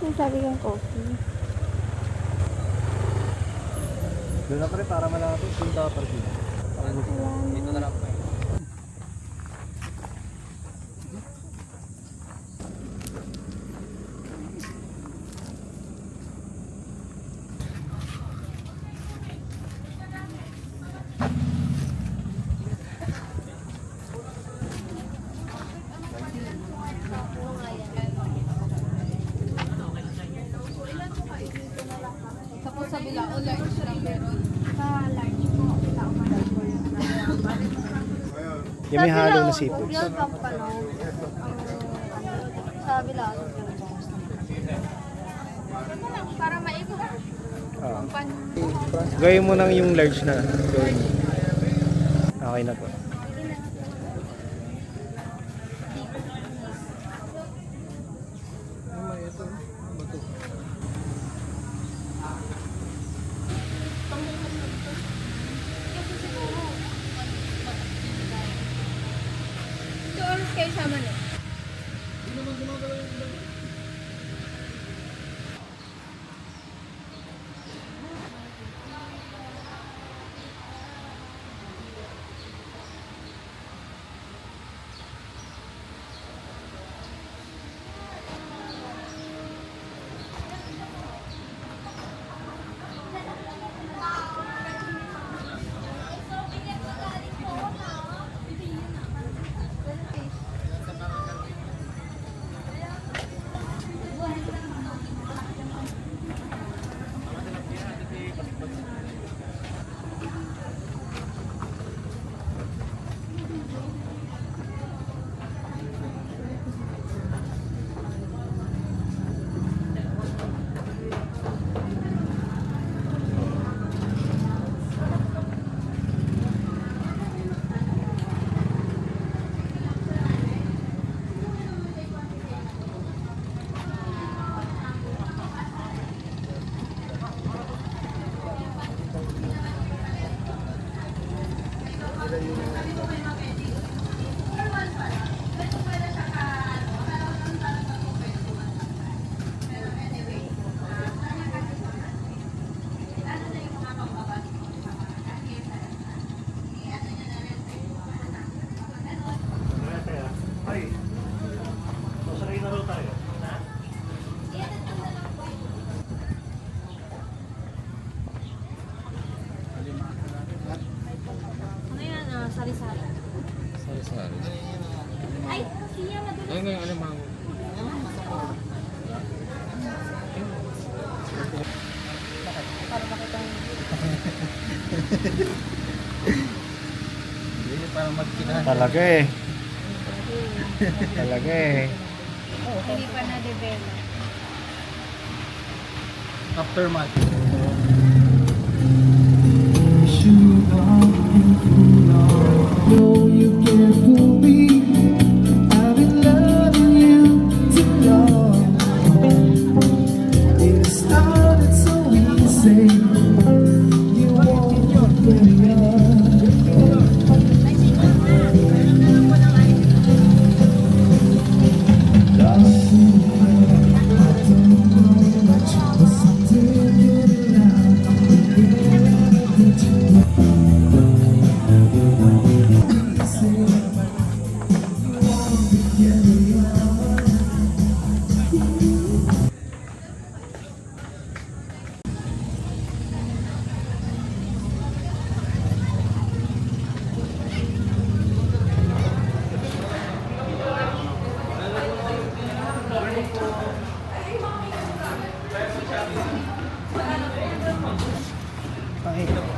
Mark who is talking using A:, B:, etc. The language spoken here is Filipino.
A: sinasabi kong coffee.
B: Doon na pa rin para malapit. Punta pa rin. Dito na lang pa.
C: Tapos sa Bilao, large lang meron.
A: Sa large po, Bilao Malay po yung
B: Yung may halo na seafood.
A: Yung pampano. Sa Bilao.
C: Para maikot.
B: Ah. Gawin mo nang yung large na. Gawin mo. Okay na po.
C: Ito oras kayo sama na.
A: Ano yan? Sari-sari.
D: Sari-sari.
A: Ay, siya madulog.
D: Ay, ngayon alamang.
A: Para makita mo.
D: Hindi parang magkinahan.
B: Talaga eh. Talaga eh.
A: Hindi pa na-develop.
D: Aftermath.
E: No, you can't fool me. I've been loving you too long. It started so easy. You won't carry on. Darling, I don't know much, but something good now.
B: Ay.